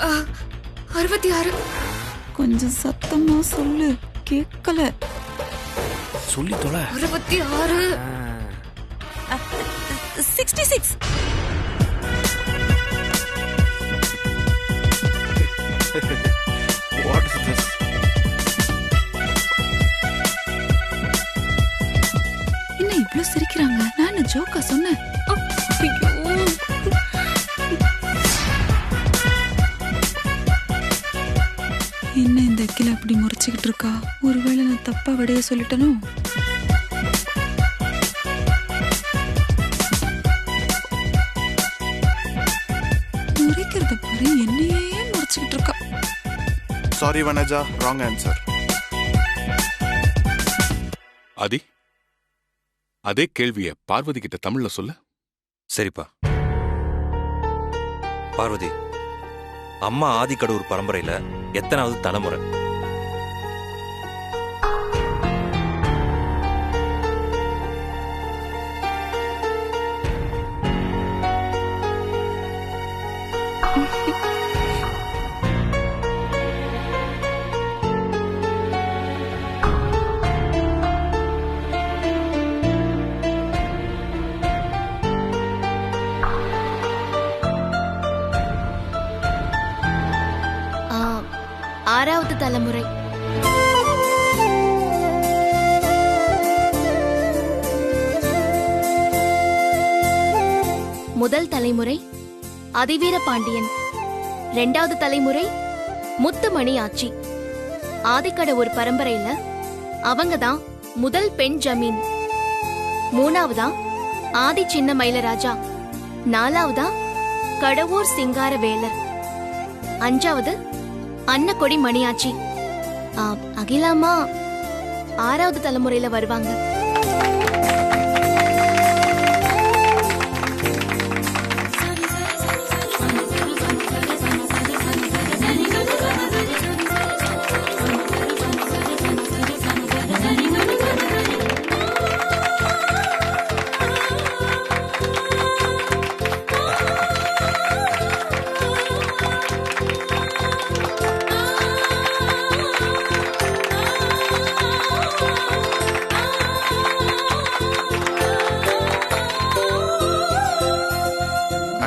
66. கொஞ்சம் சத்தமா சொல்லு, கேட்கல. சொல்லி தொலை. 66. 66. What is this? என்ன இவ்ளோ சிரிக்கிறாங்க? நான் ஜோக்கா சொன்னேன். என்ன இந்த அக்கில அப்படி முறைச்சுக்கிட்டு இருக்கா? ஒருவேளை நான் தப்பா விடைய சொல்லிட்டனோ? முறைக்கிறத பாரு, என்னையே முறைச்சுக்கிட்டு இருக்கா. Sorry Vanaja, wrong answer. ஆதி, அதே கேள்விய பார்வதி கிட்ட தமிழ்ல சொல்லு. சரிப்பா. பார்வதி, அம்மா ஆதிக்கடூர் பரம்பரையில எத்தனாவது தலைமுறை? ஆறாவது தலைமுறை. முதல் தலைமுறை அதிவீர பாண்டியன். இரண்டாவது தலைமுறை முத்துமணி ஆச்சி. ஆதிக்கடவுர் பரம்பரையில அவங்கதான் முதல் பெண் ஜமீன். மூணாவதா ஆதி சின்ன மயிலராஜா. நாலாவதா கடவூர் சிங்கார வேலர். அஞ்சாவது அன்னக்கொடி மணியாச்சி. அகிலாமா ஆறாவது தலைமுறையில வருவாங்க.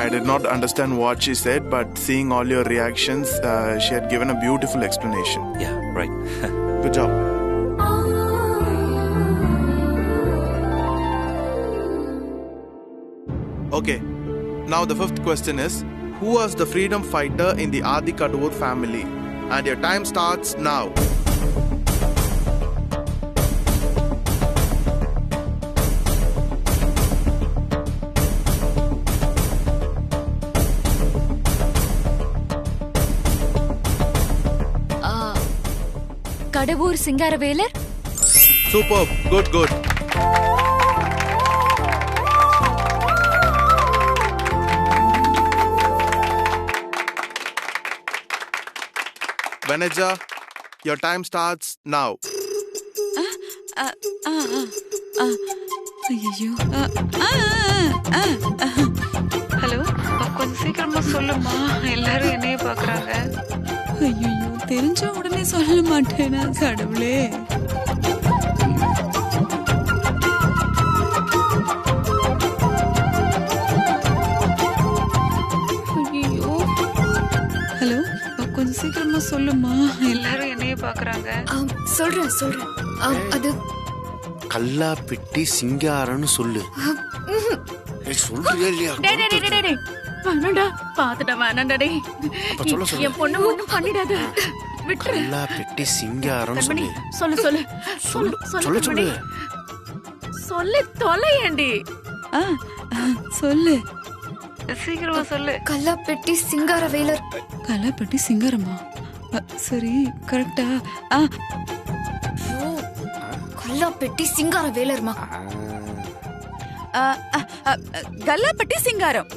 I did not understand what she said, but seeing all your reactions, she had given a beautiful explanation. Yeah, right. Good job. Okay, now the fifth question is, who was the freedom fighter in the Adikadur family? And your time starts now. Kadavur Singaravelar. Superb, good, good. Vanaja, your time starts now. ஐயோ. Hello, கொஞ்சம் சீக்கிரமா சொல்லுமா, எல்லாரும் என்னைய பாக்குறாங்க. ஐயோ, தெரிஞ்ச உடனே சொல்ல மாட்டேனா கடவுளே. ஐயோ. ஹலோ, கொஞ்சம் சீக்கிரமா சொல்லுமா, எல்லாரும் என்னைய பாக்குறாங்க. சொல்றேன். அது கல்லாப்பிட்டி சிங்காரன்னு சொல்லு. சொல்றியா இல்லையா? வேணாண்டா, பாத்துட்டா வேணாண்டா. டேய், என் பொண்ணு ஒண்ணும் பண்ணிடாத, விட்டுரு. கல்லாப்பிட்டி சிங்காரன்னு சொல்லு. சொல்லு. சொல்லு தொலையேண்டி. சொல்லு, சீக்கிரமா சொல்லு. கல்லாப்பெட்டி சிங்காரவேலர். கல்லாப்பெட்டி சிங்காரமா? சரி, கரெக்டா? கல்லாப்பெட்டி சிங்காரவேலர்மா. கல்லாப்பட்டி சிங்காரம்.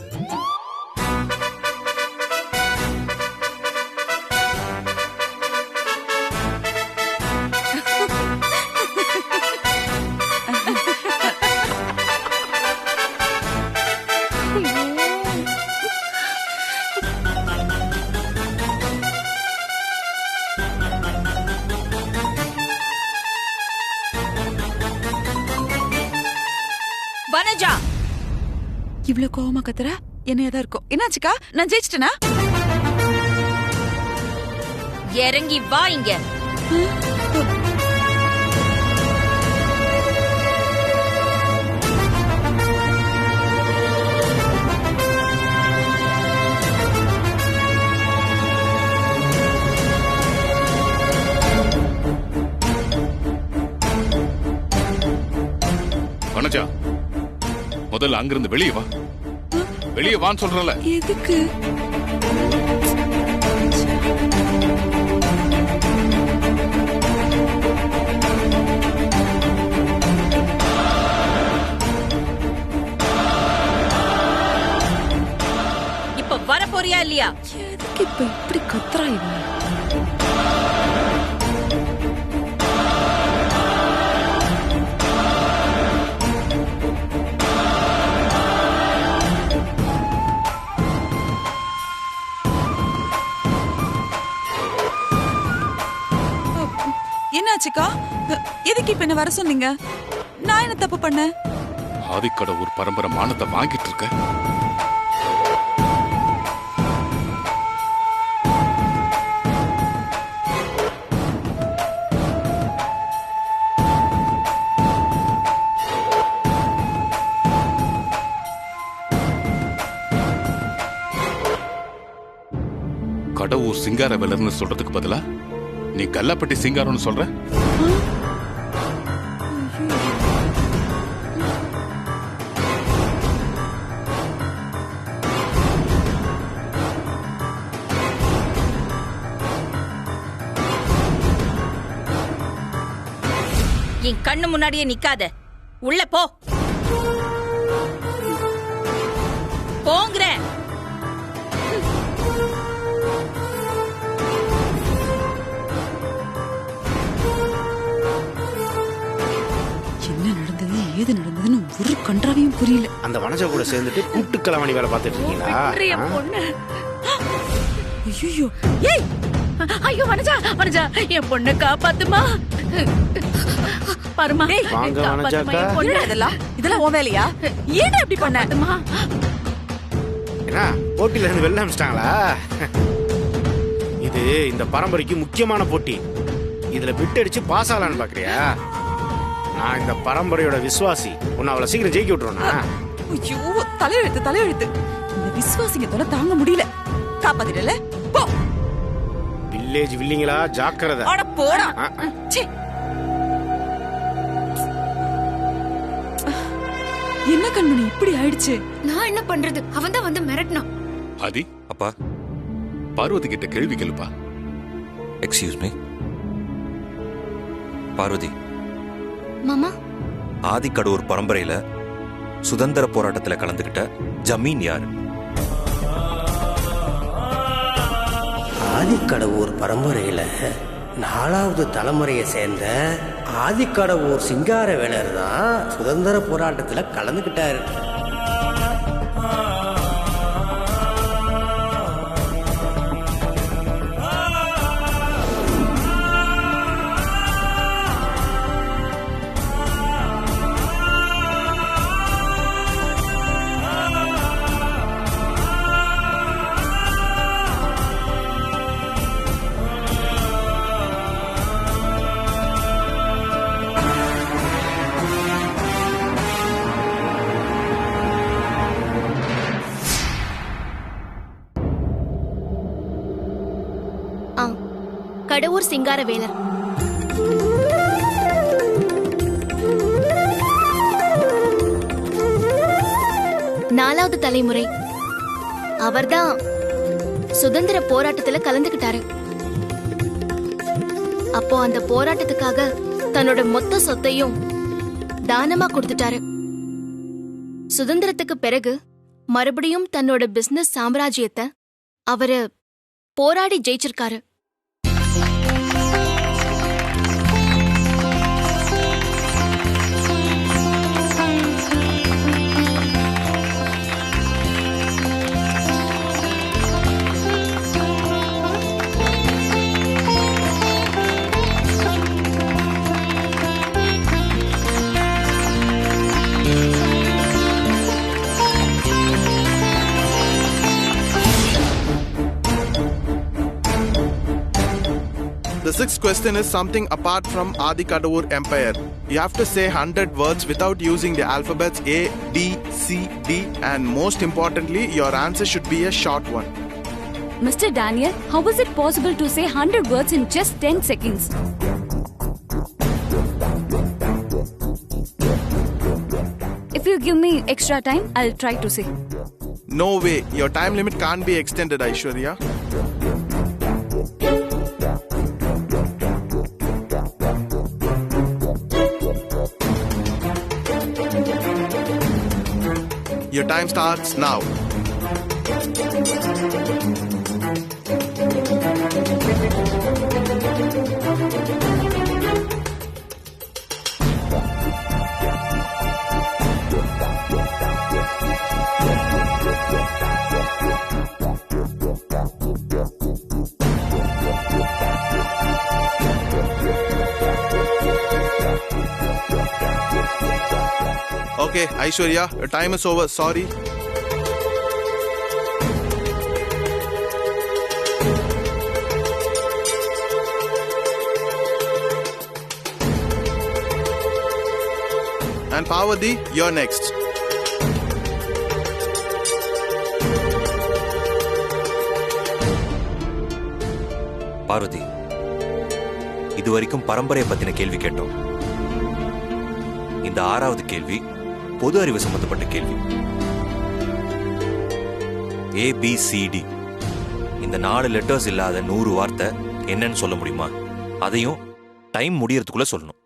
வனஜா, இவ்ளோ கோவமா கத்துற? என்னையதான் இருக்கும். என்னாச்சுக்கா? நான் ஜெயிச்சிட்டேனா? இறங்கி வா இங்க. வனஜா, முதல்ல அங்கிருந்து வெளியே வா. வெளியே வான்னு சொல்றல. எதுக்கு? இப்ப வர போறியா இல்லையா? எதுக்கு இப்ப இப்படி கத்துறா இவன்? என்னாச்சுக்கா? எதுக்கு இப்ப என்ன வர சொன்னீங்க? நான் என்ன தப்பு பண்ணேன்? ஆதிக்கடவுர் பரம்பரை மானத்தை வாங்கிட்டு இருக்க. கடவுர் சிங்கார வேலர்னு சொல்றதுக்கு பதிலா நீ கல்லாப்பட்டி சிங்காரம்னு சொல்ற. என் கண்ணு முன்னாடியே நிக்காத, உள்ள போ. போங்கற. என்ன நடந்தது, ஏது நடந்ததுன்னு ஒரு கன்றாவையும் புரியல. அந்த வனஜா கூட சேர்ந்துட்டு கூட்டு கலவாணி வேலை பார்த்துட்டு இருக்கீங்களா? ஐயோ, ஏய், ஐயோ வனஜா, வனஜா என் பொண்ணை காப்பாத்துமா. பரமா, வாங்க வனஜாக்கா. இதெல்லாம் உன் வேலையா? ஏன் இப்படி பண்ணாதுமா? என்ன போட்டியில இருந்து வெளில அனுப்பிச்சிட்டாங்களா? இது இந்த பரம்பரைக்கு முக்கியமான போட்டி. இதுல பிட் அடிச்சு பாஸ் ஆகலான்னு பாக்குறியா? நான் இந்த பரம்பரையோட விசுவாசி. உன்னை அவளை சீக்கிரம் ஜெயிக்க விட்டுருவா. ஐயோ, தலையெழுத்து தலையெழுத்து. இந்த விசுவாசிங்க தொலை தாங்க முடியல. காப்பாத்திடல போ. வில்லேஜ் வில்லிங்களா, ஜாக்கிரதை. அட போடா. என்ன கண்மணி இப்படி ஆயிடுச்சு? நான் என்ன பண்றது? அவன் தான் வந்து மிரட்டினான். ஆதி, அப்பா, பார்வதி கிட்ட கேள்வி கேளுப்பா. Excuse me. பார்வதி, மாமா, ஆதிக்கடவுர் பரம்பரையில சுதந்திர போராட்டத்துல கலந்துகிட்ட ஜமீன் யாரு? ஆதிக்கடவுர் பரம்பரையில 4வது தலைமுறையை சேர்ந்த ஆதிக்கடவுர் சிங்காரவேலர் தான் சுதந்திர போராட்டத்துல கலந்துகிட்டாரு. கடவுர் சிங்காரவேலர். நாலாவது தலைமுறை. அவர்தான் சுதந்திர போராட்டத்துல கலந்துகிட்டாரு. அப்போ அந்த போராட்டத்துக்காக தன்னோட மொத்த சொத்தையும் தானமா கொடுத்துட்டாரு. சுதந்திரத்துக்கு பிறகு மறுபடியும் தன்னோட பிசினஸ் சாம்ராஜ்யத்தை அவரு போராடி ஜெயிச்சிருக்காரு. The sixth question is something apart from Adi Kadavur Empire. You have to say 100 words without using the alphabets A, B, C, D, and most importantly, your answer should be a short one. Mr. Daniel, how is it possible to say 100 words in just 10 seconds? If you give me extra time, I'll try to say. No way. Your time limit can't be extended, Aishwarya. Your time starts now. Okay, Aishwarya, your time is over. Sorry. And Parvati, you're next. Parvati, இதுவரைக்கும் பரம்பரையை பத்தின கேள்வி கேட்டோம். இந்த 6வது கேள்வி பொது அறிவு சம்பந்தப்பட்ட கேள்வி. ABCD இந்த 4 லெட்டர்ஸ் இல்லாத 100 வார்த்தை என்னன்னு சொல்ல முடியுமா? அதையும் டைம் முடியறதுக்குள்ள சொல்லணும்.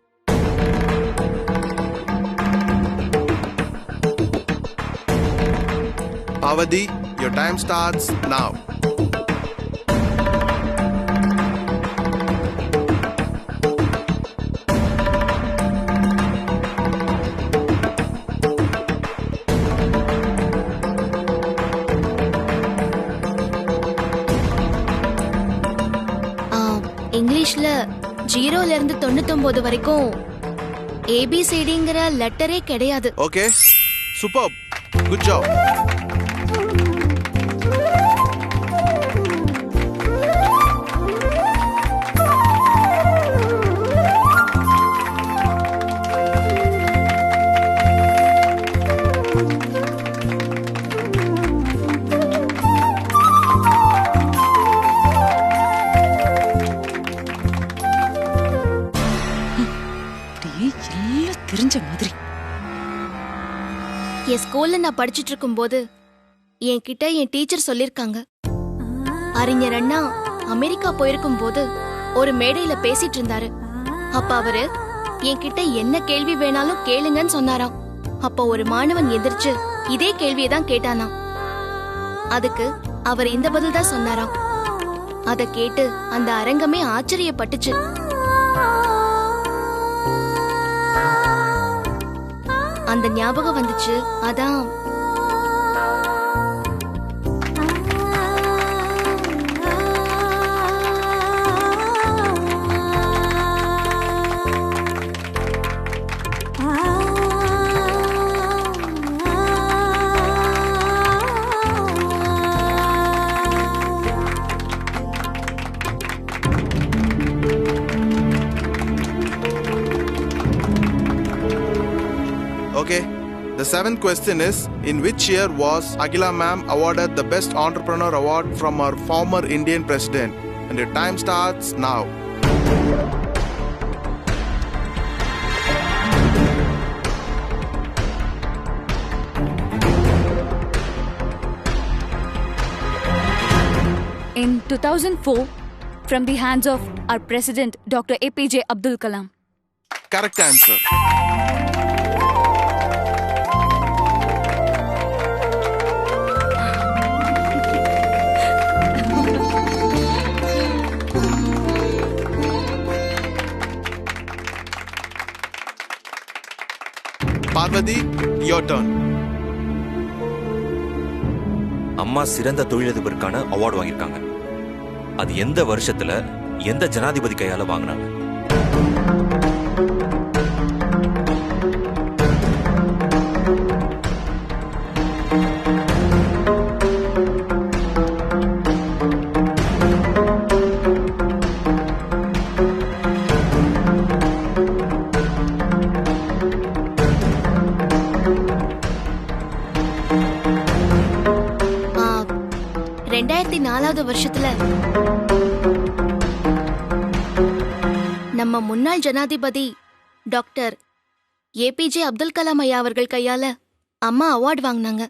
Parvati, your time starts now. இங்கிலீஷ்ல 0ல இருந்து 99 வரைக்கும் ABCDங்கிற லெட்டரே கிடையாது. Okay, superb. Good job. எல்லாம் தெரிஞ்ச மாதிரி. என் ஸ்கூல்ல நான் படிச்சிட்டு இருக்கும்போது என்கிட்ட என் டீச்சர் சொல்லிருக்காங்க, அறிஞர் அண்ணா அமெரிக்கா போயிருக்கும் போது ஒரு மேடையில பேசிட்டு இருந்தாரு. அப்ப அவரு என்கிட்ட என்ன கேள்வி வேணாலும் கேளுங்கன்னு சொன்னாராம். அப்ப ஒரு மாணவன் எந்திரிச்சு இதே கேள்வியை தான் கேட்டானாம். அதுக்கு அவர் இந்த பதில் தான் சொன்னாராம். அத கேட்டு அந்த அரங்கமே ஆச்சரியப்பட்டுச்சு. அந்த ஞாபகம் வந்துச்சு, அதான். Okay, the 7th question is, in which year was Akhila ma'am awarded the Best Entrepreneur Award from our former Indian President? And your time starts now. In 2004, from the hands of our President, Dr. APJ Abdul Kalam. Correct answer. Parvati, your turn. அம்மா சிறந்த தொழிலதிபருக்கான award வாங்கியிருக்காங்க. அது எந்த வருஷத்துல எந்த ஜனாதிபதி கையால வாங்கினாங்க? வருஷத்துல நம்ம முன்னாள் ஜனாதிபதி டாக்டர் ஏபிஜே அப்துல் கலாம் ஐயா அவர்கள் கையால அம்மா அவார்டு வாங்கினாங்க.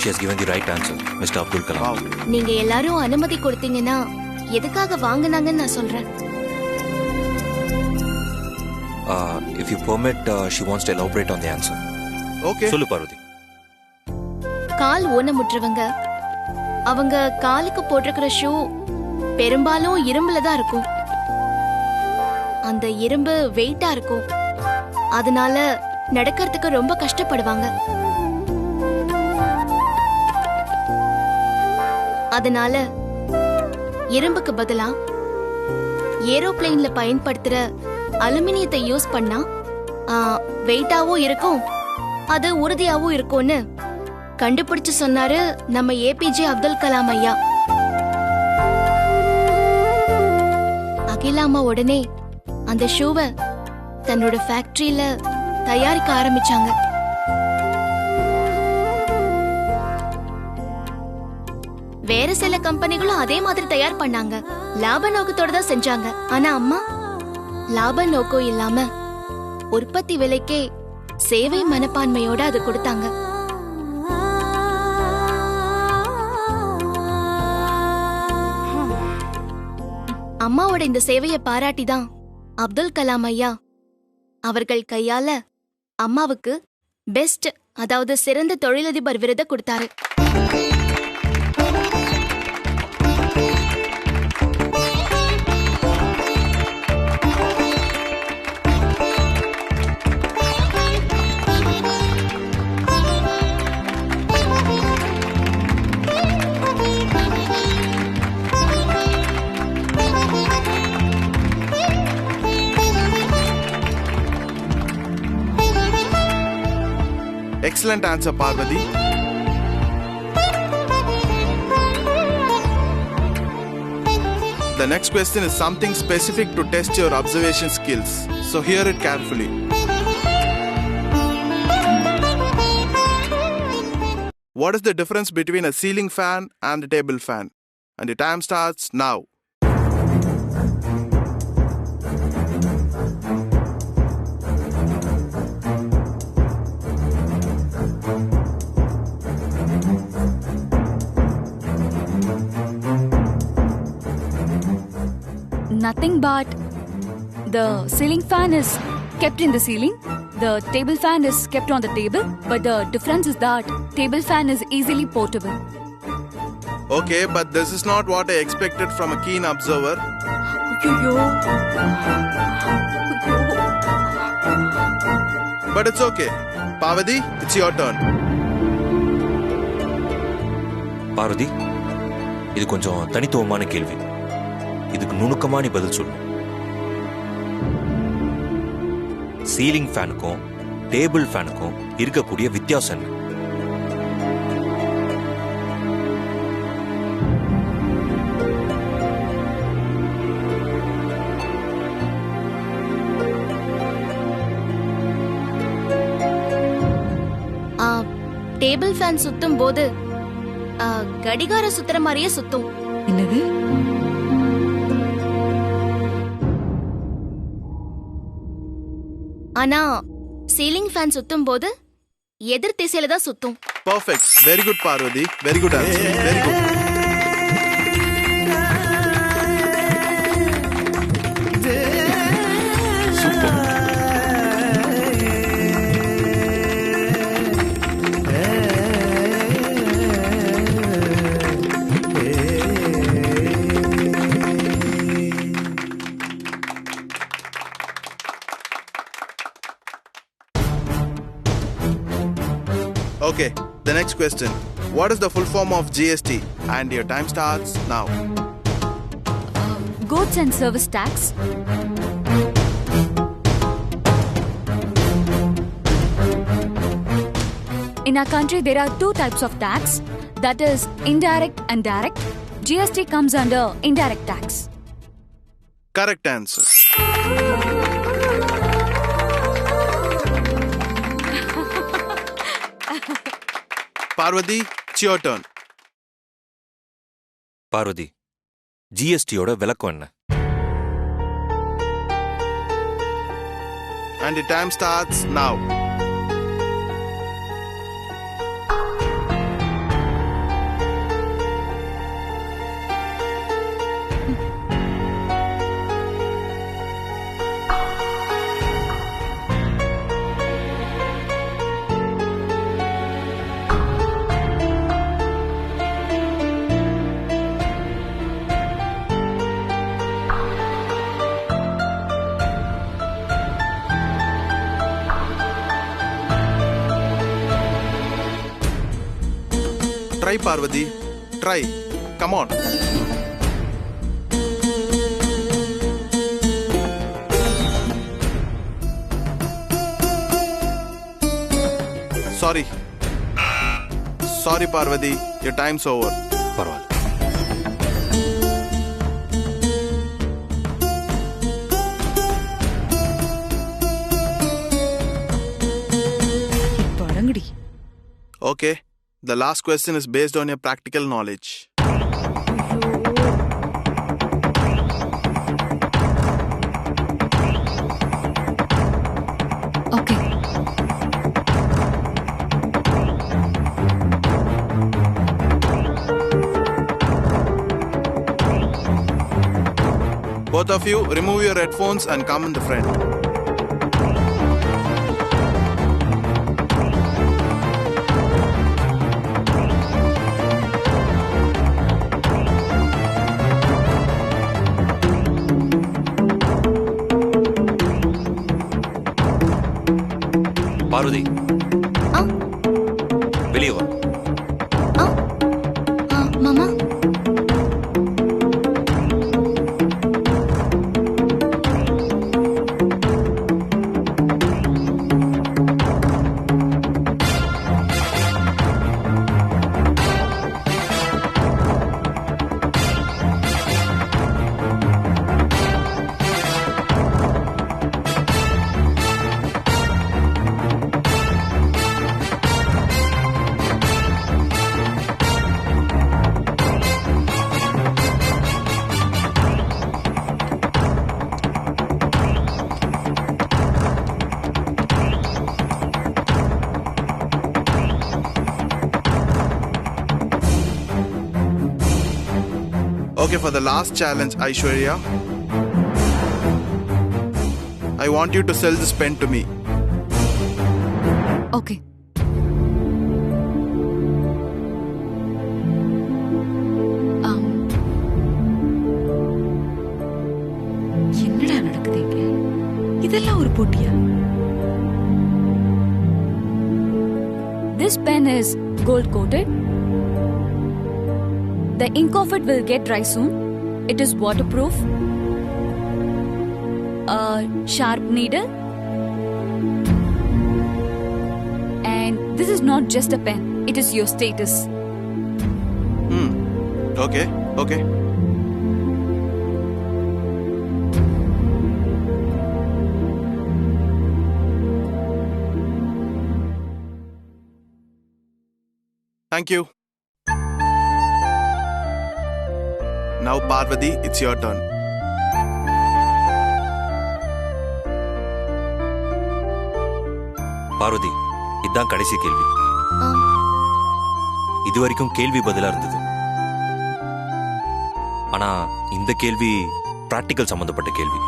She has given the right answer, Mr. Abdul Kalam. நீங்க எல்லாரும் அனுமதி கொடுத்தீங்கன்னா எதுக்காக வாங்குனாங்கன்னு நான் சொல்றேன். If you permit, she wants to elaborate on the answer. Okay. சொல்லு பார்வதி. கால் ஊனமுற்றவங்க அவங்க காலுக்கு போட்டிருக்கிற ஷூ பெரும்பாலும் இரும்புல தான் இருக்கும். அந்த இரும்பு வெயிட்டா இருக்கும். அதனால நடக்கிறதுக்கு ரொம்ப கஷ்டப்படுவாங்க. அதனால இரும்புக்கு பதிலா ஏரோப்ளேன்ல பயன்படுத்துற அலுமினியத்தை யூஸ் பண்ணா வெயிட்டாவும் இருக்கும், அது உறுதியாவும் இருக்கும்னு கண்டுபிடிச்சு சொன்னாரு நம்ம ஏபிஜே அப்துல் கலாம் ஐயா. அகிலாமா உடனே அந்த ஷூவை தன்னோட ஃபேக்டரியில தயாரிக்க ஆரம்பிச்சாங்க. வேற சில கம்பெனிகளும் அதே மாதிரி தயார் பண்ணாங்க. லாப நோக்கத்தோட தான் செஞ்சாங்க. ஆனா அம்மா லாப நோக்கம் இல்லாம உற்பத்தி விலைக்கே சேவை மனப்பான்மையோட அது கொடுத்தாங்க. அம்மாவோட இந்த சேவையை பாராட்டி தான் அப்துல் கலாம் ஐயா அவர்கள் கையால அம்மாவுக்கு பெஸ்ட், அதாவது சிறந்த தொழிலதிபர் விருதை கொடுத்தாரு. Excellent answer, Parvati. The next question is something specific to test your observation skills. So hear it carefully. What is the difference between a ceiling fan and a table fan? And the time starts now. Nothing but the ceiling fan is kept in the ceiling, the table fan is kept on the table, but the difference is that table fan is easily portable. Okay, but this is not what I expected from a keen observer. But it's okay. Parvati, it's your turn. Parvati, இது கொஞ்சம் தனித்துவமான கேள்வி. இதுக்கு நுணுக்கமா நீ பதில் சொல்லு. Ceiling ஃபேனுக்கும் table ஃபேனுக்கும் இருக்கக்கூடிய வித்தியாசம் என்ன? டேபிள் ஃபேன் சுத்தும் போது கடிகார சுத்துற மாதிரியே சுத்தும். என்னது? ஆனா சீலிங் ஃபேன் சுத்தும் போது எதிர் திசையில தான் சுத்தும். Perfect. Very good, Parvati. Very good answer. Very good. Super. Okay, the next question. What is the full form of GST? And your time starts now. Goods and service tax. In our country, there are two types of tax. That is indirect and direct. GST comes under indirect tax. Correct answer. Parvati, it's your turn. Parvati, ஜிஎஸ்டியோட விளக்கம் என்ன? And the time starts now. Try, Parvati. Try. Come on. Sorry. Sorry, Parvati. Your time's over. பரவாயில்ல. படங்கடி. Okay. The last question is based on your practical knowledge. Okay. Both of you, remove your headphones and come in the front. Parvati, ஆ வெளியே வா. ஆ ஆ மாமா Okay, for the last challenge, Aishwarya, I want you to sell this pen to me. Okay. என்னடா நடக்குது இங்க? இதெல்லாம் ஒரு போட்டியா? This pen is gold coated. The ink of it will get dry soon. It is waterproof. A sharp needle. And this is not just a pen. It is your status. Okay, okay. Thank you. Now, Parvati, it's your turn. Parvati, இதுதான் கடைசி கேள்வி. ஆ இது வரைக்கும் கேள்வி பதிலா இருந்தது. ஆனா இந்த கேள்வி பிராக்டிக்கல் சம்பந்தப்பட்ட கேள்வி.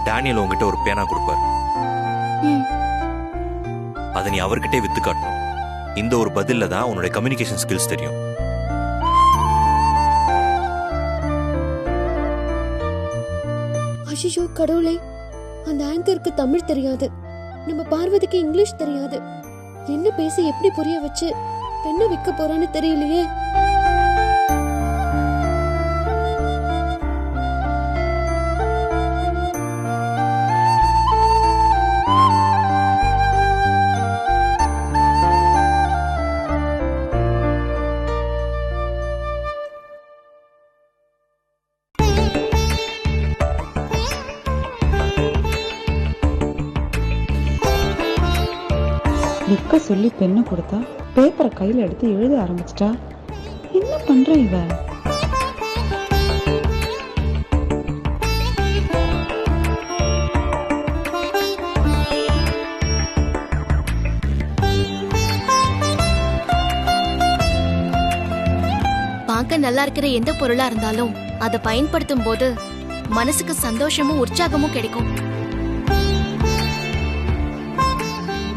டேனியல் உங்ககிட்ட ஒரு பேனா கொடுப்பார். அதை நீ அவர்கிட்டே வித்து காட்டணும். இந்த ஒரு பதில்ல தான் உன்னுடைய கம்யூனிகேஷன் ஸ்கில்ஸ் தெரியும். அஷிஷோ கடவுளே, அந்த ஆங்கருக்கு தமிழ் தெரியாது, நம்ம பார்வதிக்கு இங்கிலீஷ் தெரியாது. என்ன பேசி எப்படி புரிய வச்சு பெண்ணை விற்க போறான்னு தெரியலையே. அக்கா சொல்லி பெண்ணு கொடுத்தா பேப்பரை கையில எடுத்து எழுத ஆரம்பிச்சிட்டா. என்ன பண்ற இவ? பார்க்க நல்லா இருக்கிற எந்த பொருளா இருந்தாலும் அதை பயன்படுத்தும் போது மனசுக்கு சந்தோஷமும் உற்சாகமும் கிடைக்கும்.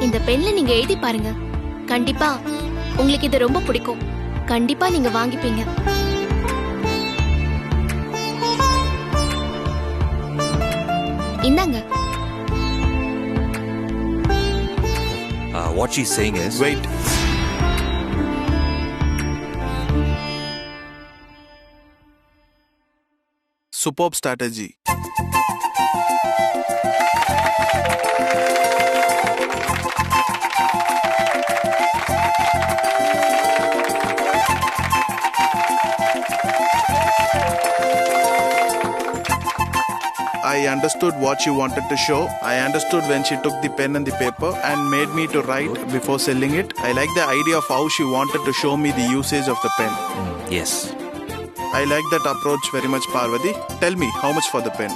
இந்த பென்ல நீங்க எழுதி பாருங்க, கண்டிப்பா உங்களுக்கு இது ரொம்ப பிடிக்கும். கண்டிப்பா நீங்க வாங்கிப்பீங்க. இந்தாங்க. What she's saying is, Wait. Superb strategy. I understood what she wanted to show. I understood when she took the pen and the paper and made me to write before selling it. I like the idea of how she wanted to show me the usage of the pen. yes. I like that approach very much, Parvati. Tell me, how much for the pen?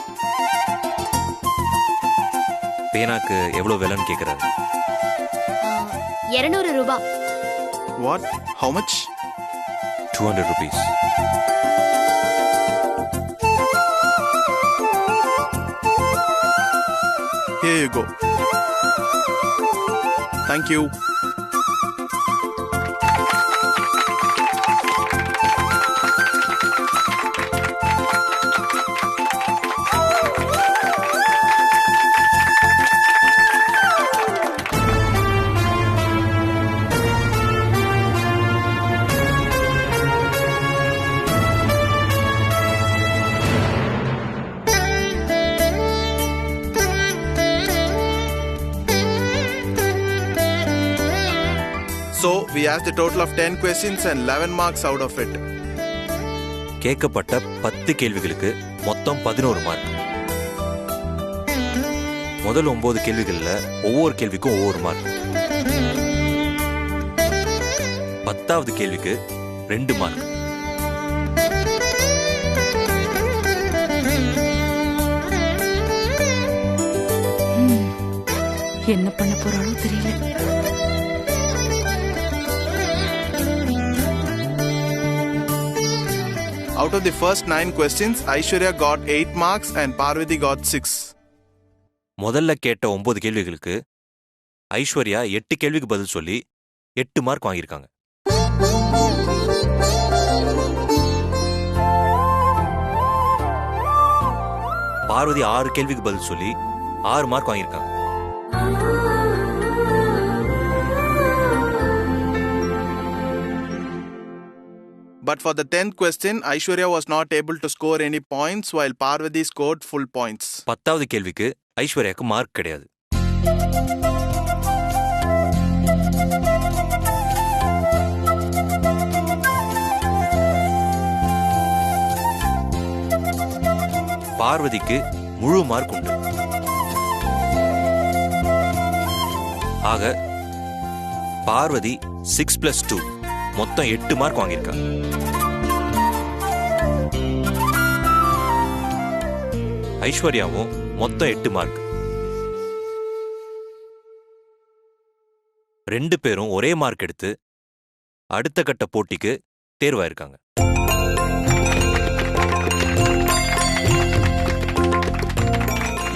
பேனாக்கு எவ்வளவு விலைன்னு கேக்குறாரு. 200 ரூபாய். What? How much? 200 rupees. Here you go. Thank you. So, we asked a total of 10 questions and 11 marks out of it. கேட்கப்பட்ட 10 கேள்விகளுக்கு மொத்தம் 11 mark. முதல் 9 கேள்விகள்ல ஒவ்வொரு கேள்விக்கும் ஒவ்வொரு மார்க். 10வது கேள்விக்கு 2 மார்க். என்ன பண்ண போறாளோ தெரியல. Out of the first 9 questions, Aishwarya got 8 marks and Parvati got 6. முதல்ல கேட்ட 9 கேள்விகளுக்கு ஐஸ்வர்யா 8 கேள்விக்கு பதில் சொல்லி 8 மார்க் வாங்கியிருக்காங்க. பார்வதி 6 கேள்விக்கு பதில் சொல்லி 6 மார்க் வாங்கியிருக்காங்க. But for the 10th question, Aishwarya was not able to score any points while Parvati scored full points. 10வது கேள்விக்கு ஐஸ்வர்யாக்கு மார்க் கிடையாது. பார்வதிக்கு முழு மார்க் உண்டு. ஆக பார்வதி 6+2 மொத்தம் 8 மார்க் வாங்கியிருக்காங்க. ஐஸ்வர்யாவும் மொத்தம் 8 மார்க். 2 பேரும் ஒரே மார்க் எடுத்து அடுத்த கட்ட போட்டிக்கு தேர்வாயிருக்காங்க.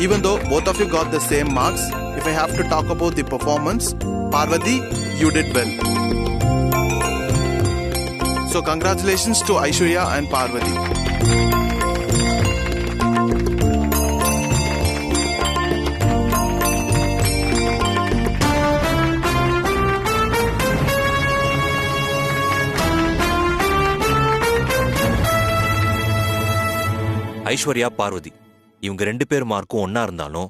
Even though both of you got the same marks, if I have to talk about the performance, Parvati, you did well. So congratulations to Aishwarya and Parvati. Aishwarya Parvati இவங்க 2 பேர் மார்க்கும் ஒன்னா இருந்தாலும்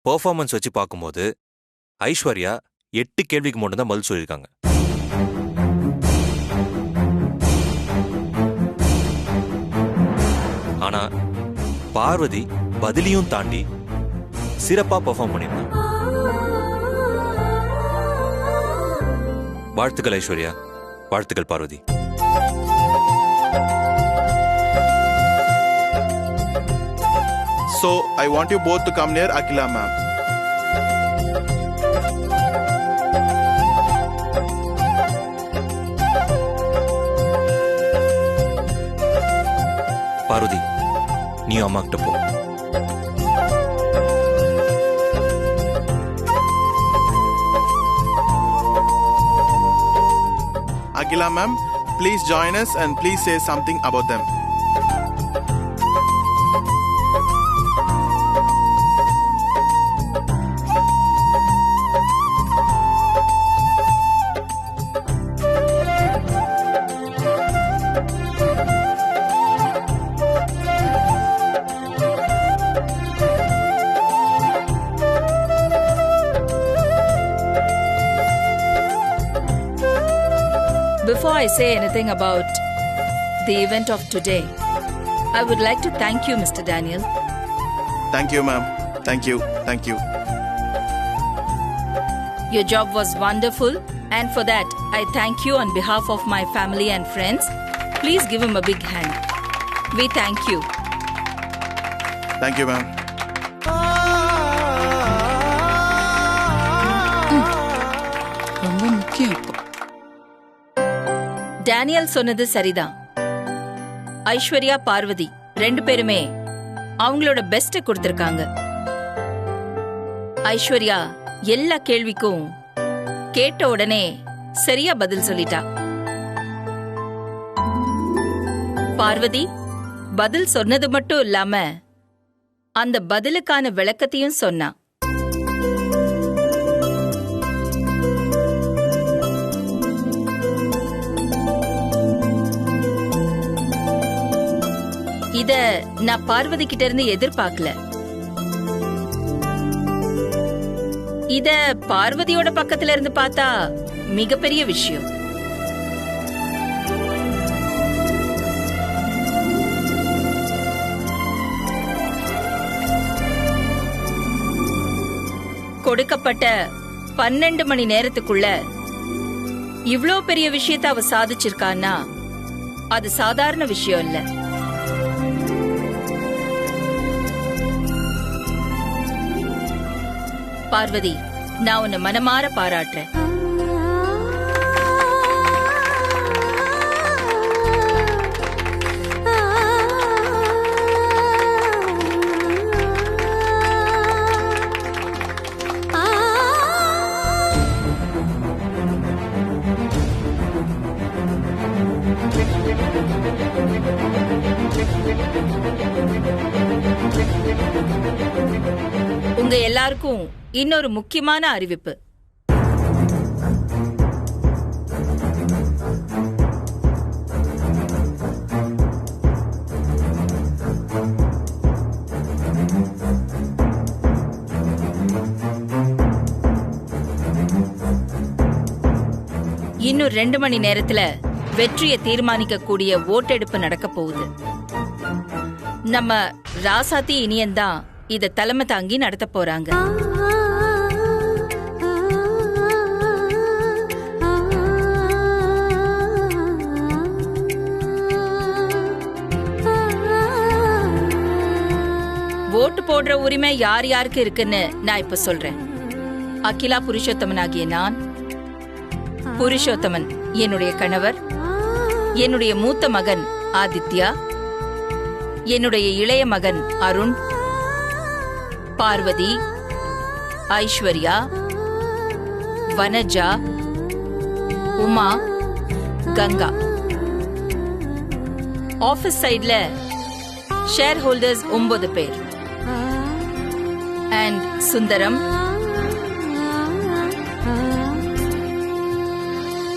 பெர்ஃபார்மன்ஸ் வச்சு பார்க்கும்போது ஐஸ்வர்யா 8 கேள்விக்கு மட்டும் தான் பதில் சொல்லியிருக்காங்க. ஆனா பார்வதி பதிலையும் தாண்டி சிறப்பா பெர்ஃபார்ம் பண்ணியிருந்தாங்க. வாழ்த்துக்கள் ஐஸ்வர்யா, வாழ்த்துக்கள் Parvati. So, I want you both to come near Akila ma'am. Parvati, நீயும் அம்மா கிட்ட போ. Akila ma'am, please join us and please say something about them. Before I say anything about the event of today, I would like to thank you, Mr. Daniel. Thank you ma'am. Thank you. Thank you. Your job was wonderful, and for that, I thank you on behalf of my family and friends. Please give him a big hand. We thank you. Thank you ma'am. ரொம்ப முக்கியம் இப்போ. Daniel சொன்னது சரிதான். ஐஸ்வர்யா, பார்வதி 2 பேருமே அவங்களோட பெஸ்ட கொடுத்திருக்காங்க. ஐஸ்வர்யா எல்லா கேள்விக்கும் கேட்ட உடனே சரியா பதில் சொல்லிட்டா. பார்வதி பதில் சொன்னது மட்டும் இல்லாம அந்த பதிலுக்கான விளக்கத்தையும் சொன்னா. இத நான் பார்வதி கிட்ட இருந்து எதிர்பார்க்கல. இத பார்வதியோட பக்கத்துல இருந்து பார்த்தா மிகப்பெரிய விஷயம். கொடுக்கப்பட்ட 12 மணி நேரத்துக்குள்ள இவ்ளோ பெரிய விஷயத்தை அவ சாதிச்சிருக்கான்னா அது சாதாரண விஷயம் இல்ல. பார்வதி, நான் உன்னை மனமாற பாராட்டுறேன். உங்க எல்லாருக்கும் இன்னொரு முக்கியமான அறிவிப்பு. இன்னும் 2 மணி நேரத்துல வெற்றியை தீர்மானிக்க கூடிய ஓட்டெடுப்பு நடக்க போகுது. நம்ம ராசாத்தி இனியன்தான் இத தலைமை தாங்கி நடத்த போறாங்க. ஓட்டு போடுற உரிமை யார் யாருக்கு இருக்குன்னு நான் இப்ப சொல்றேன். அகிலா புருஷோத்தமன் ஆகிய நான், புருஷோத்தமன் என்னுடைய கணவர், என்னுடைய மூத்த மகன் ஆதித்யா, என்னுடைய இளைய மகன் அருண், பார்வதி, ஐஸ்வர்யா, வனஜா, உமா, கங்கா. ஆபீஸ் சைட்ல ஷேர் ஹோல்டர்ஸ் 9 பேர் அண்ட் சுந்தரம்,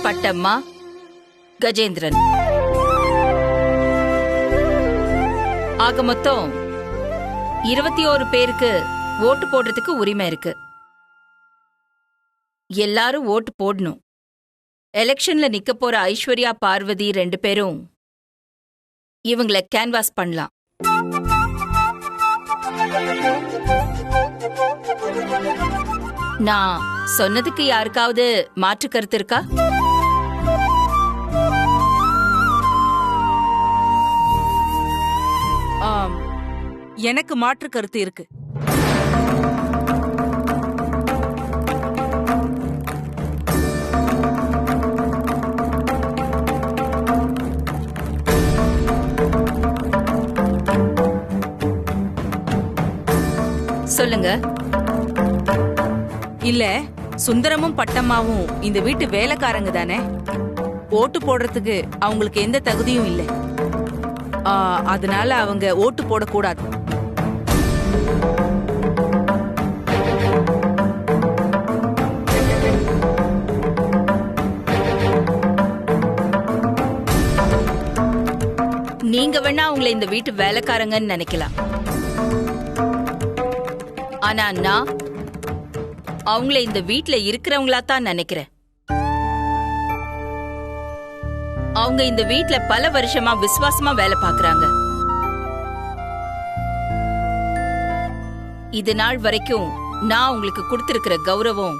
பட்டம்மா, கஜேந்திரன். ஆக மொத்தம் 21 பேருக்கு ஓட்டு போடுறதுக்கு உரிமை இருக்கு. எல்லாரும் ஓட்டு போடணும். எலெக்ஷன்ல நிக்க போற ஐஸ்வர்யா, பார்வதி 2 பேரும் இவங்கள கேன்வாஸ் பண்ணலாம். நான் சொன்னதுக்கு யாருக்காவது மாற்று கருத்து இருக்கா? எனக்கு மாற்று கருத்து இருக்கு. சொல்லுங்க. இல்ல, சுந்தரமும் பட்டம்மாவும் இந்த வீட்டு வேலைக்காரங்க தானே. ஓட்டு போடுறதுக்கு அவங்களுக்கு எந்த தகுதியும் இல்லை. அதனால அவங்க ஓட்டு போடக்கூடாது. நீங்க வேணா அவங்கள இந்த வீட்டு வேலைக்காரங்கன்னு நினைக்கலாம். ஆனா நான் அவங்கள இந்த வீட்ல இருக்கிறவங்களா தான் நினைக்கிறேன். அவங்க இந்த வீட்ல பல வருஷமா விசுவாசமா வேலை பார்க்கறாங்க. இது நாள் வரைக்கும் நான் உங்களுக்கு கொடுத்திருக்கிற கௌரவம்,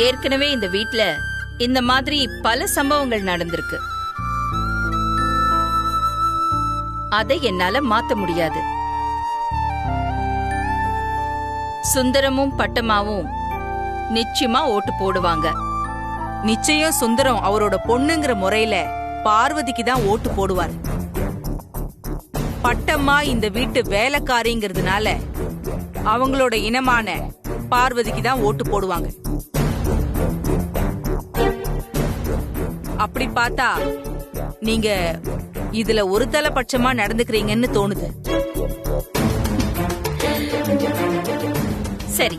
ஏற்கனவே இந்த வீட்ல இந்த மாதிரி பல சம்பவங்கள் நடந்திருக்கு. அதை என்னால மாத்த முடியாது. சுந்தரமும் பட்டமாவும் நிச்சயமா ஓட்டு போடுவாங்க. நிச்சயம் சுந்தரம் அவரோட பொண்ணுங்கிற முறையில பார்வதிக்கு தான் ஓட்டு போடுவார். பட்டம்மா இந்த வீட்டு வேலைக்காரிங்கிறதுனால அவங்களோட இனமான பார்வதிக்கு தான் ஓட்டு போடுவாங்க. அப்படி பார்த்தா நீங்க இதுல ஒரு தலைபட்சமா நடந்துக்கிறீங்கன்னு தோணுது. சரி,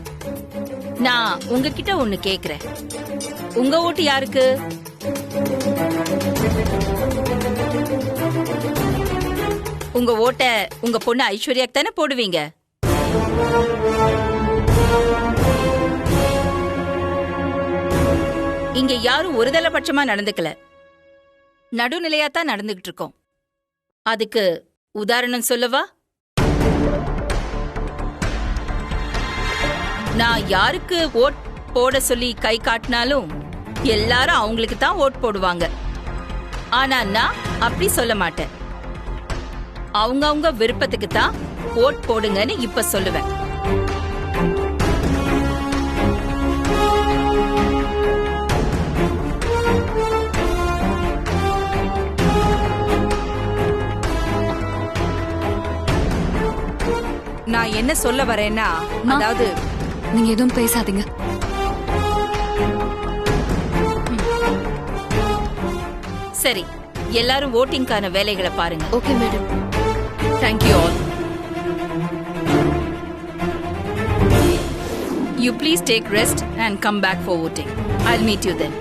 நான் உங்ககிட்ட ஒண்ணு கேக்குறேன். உங்க ஓட்டு யாருக்கு? உங்க ஓட்ட உங்க பொண்ணு ஐஸ்வர்யாக்கு தானே போடுவீங்க? இங்க யாரும் ஒருதலை பட்சமா நடந்துக்கல, நடுநிலையா தான் நடந்துகிட்டு இருக்கோம். அதுக்கு உதாரணம் சொல்லவா? நான் யாருக்கு ஓட் போட சொல்லி கை காட்டினாலும் எல்லாரும் அவங்களுக்கு தான் ஓட் போடுவாங்க. ஆனா நான் அப்படி சொல்ல மாட்டேன். அவங்க விருப்பத்துக்கு தான் ஓட் போடுங்கன்னு இப்ப சொல்லுவேன். நான் என்ன சொல்ல வரேன்னா, அதாவது நீங்க எதுவும் பேசாதீங்க. சரி, எல்லாரும் ஓட்டிங்கான வேலைகளை பாருங்க. Okay madam. Thank you all. You please take rest and come back for voting. I'll meet you then.